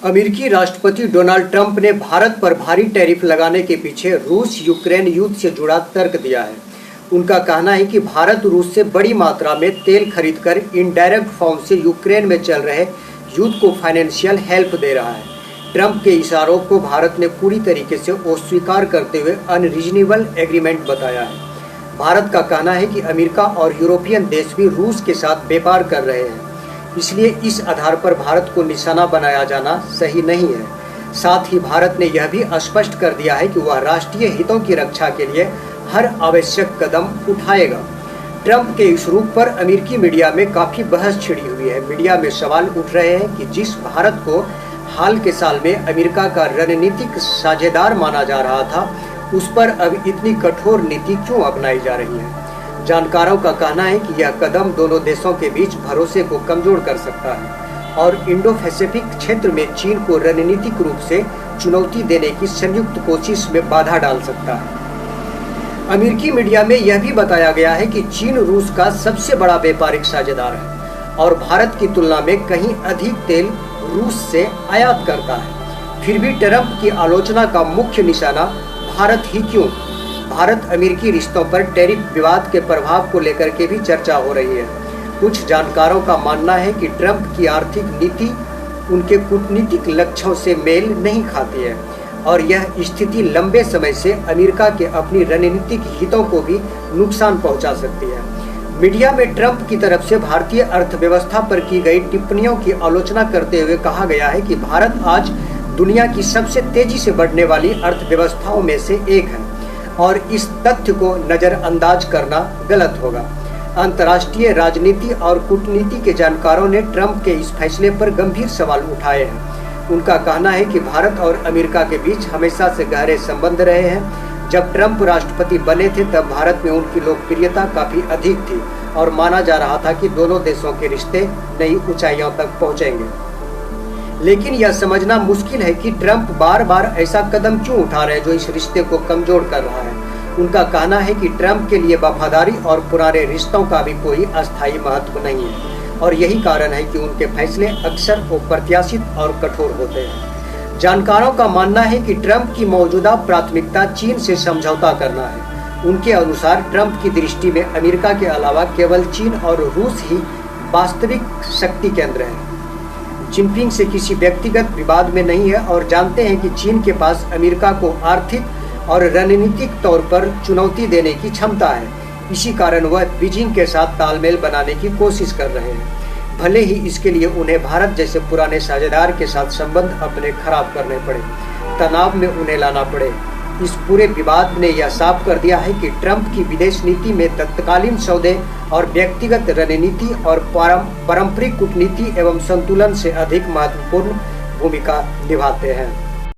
अमेरिकी राष्ट्रपति Donald Trump ने भारत पर भारी टैरिफ लगाने के पीछे रूस यूक्रेन युद्ध से जुड़ा तर्क दिया है। उनका कहना है कि भारत रूस से बड़ी मात्रा में तेल खरीदकर इनडायरेक्ट फॉर्म से यूक्रेन में चल रहे युद्ध को फाइनेंशियल हेल्प दे रहा है। ट्रंप के इस आरोप को भारत ने पूरी तरीके से अस्वीकार करते हुए अनरीजनेबल एग्रीमेंट बताया है। भारत का कहना है कि अमेरिका और यूरोपियन देश भी रूस के साथ व्यापार कर रहे हैं, इसलिए इस आधार पर भारत को निशाना बनाया जाना सही नहीं है। साथ ही भारत ने यह भी स्पष्ट कर दिया है कि वह राष्ट्रीय हितों की रक्षा के लिए हर आवश्यक कदम उठाएगा। ट्रंप के इस रुख पर अमेरिकी मीडिया में काफ़ी बहस छिड़ी हुई है। मीडिया में सवाल उठ रहे हैं कि जिस भारत को हाल के साल में अमेरिका का रणनीतिक साझेदार माना जा रहा था, उस पर अब इतनी कठोर नीति क्यों अपनाई जा रही है। जानकारों का कहना है कि यह कदम दोनों देशों के बीच भरोसे को कमजोर कर सकता है और इंडो पैसिफिक क्षेत्र में चीन को रणनीतिक रूप से चुनौती देने की संयुक्त कोशिश में बाधा डाल सकता है। अमेरिकी मीडिया में यह भी बताया गया है कि चीन रूस का सबसे बड़ा व्यापारिक साझेदार है और भारत की तुलना में कहीं अधिक तेल रूस से आयात करता है। फिर भी ट्रंप की आलोचना का मुख्य निशाना भारत ही क्यों? भारत अमेरिकी रिश्तों पर टैरिफ विवाद के प्रभाव को लेकर के भी चर्चा हो रही है। कुछ जानकारों का मानना है कि ट्रंप की आर्थिक नीति उनके कूटनीतिक लक्ष्यों से मेल नहीं खाती है और यह स्थिति लंबे समय से अमेरिका के अपनी रणनीतिक हितों को भी नुकसान पहुंचा सकती है। मीडिया में ट्रंप की तरफ से भारतीय अर्थव्यवस्था पर की गई टिप्पणियों की आलोचना करते हुए कहा गया है कि भारत आज दुनिया की सबसे तेजी से बढ़ने वाली अर्थव्यवस्थाओं में से एक है और इस तथ्य को नज़रअंदाज करना गलत होगा। अंतर्राष्ट्रीय राजनीति और कूटनीति के जानकारों ने ट्रंप के इस फैसले पर गंभीर सवाल उठाए हैं। उनका कहना है कि भारत और अमेरिका के बीच हमेशा से गहरे संबंध रहे हैं। जब ट्रंप राष्ट्रपति बने थे तब भारत में उनकी लोकप्रियता काफ़ी अधिक थी और माना जा रहा था कि दोनों देशों के रिश्ते नई ऊंचाइयों तक पहुंचेंगे। लेकिन यह समझना मुश्किल है कि ट्रंप बार बार ऐसा कदम क्यों उठा रहे हैं जो इस रिश्ते को कमजोर कर रहा है। उनका कहना है कि ट्रंप के लिए वफादारी और पुराने रिश्तों का भी कोई अस्थायी महत्व नहीं है और यही कारण है कि उनके फैसले अक्सर अप्रत्याशित और कठोर होते हैं। जानकारों का मानना है कि ट्रंप की मौजूदा प्राथमिकता चीन से समझौता करना है। उनके अनुसार ट्रंप की दृष्टि में अमेरिका के अलावा केवल चीन और रूस ही वास्तविक शक्ति केंद्र है। जिनपिंग से किसी व्यक्तिगत विवाद में नहीं है और जानते हैं कि चीन के पास अमेरिका को आर्थिक और रणनीतिक तौर पर चुनौती देने की क्षमता है। इसी कारण वह बीजिंग के साथ तालमेल बनाने की कोशिश कर रहे हैं, भले ही इसके लिए उन्हें भारत जैसे पुराने साझेदार के साथ संबंध अपने खराब करने पड़े, तनाव में उन्हें लाना पड़े। इस पूरे विवाद ने यह साफ कर दिया है कि ट्रंप की विदेश नीति में तत्कालीन सौदे और व्यक्तिगत रणनीति और पारंपरिक कूटनीति एवं संतुलन से अधिक महत्वपूर्ण भूमिका निभाते हैं।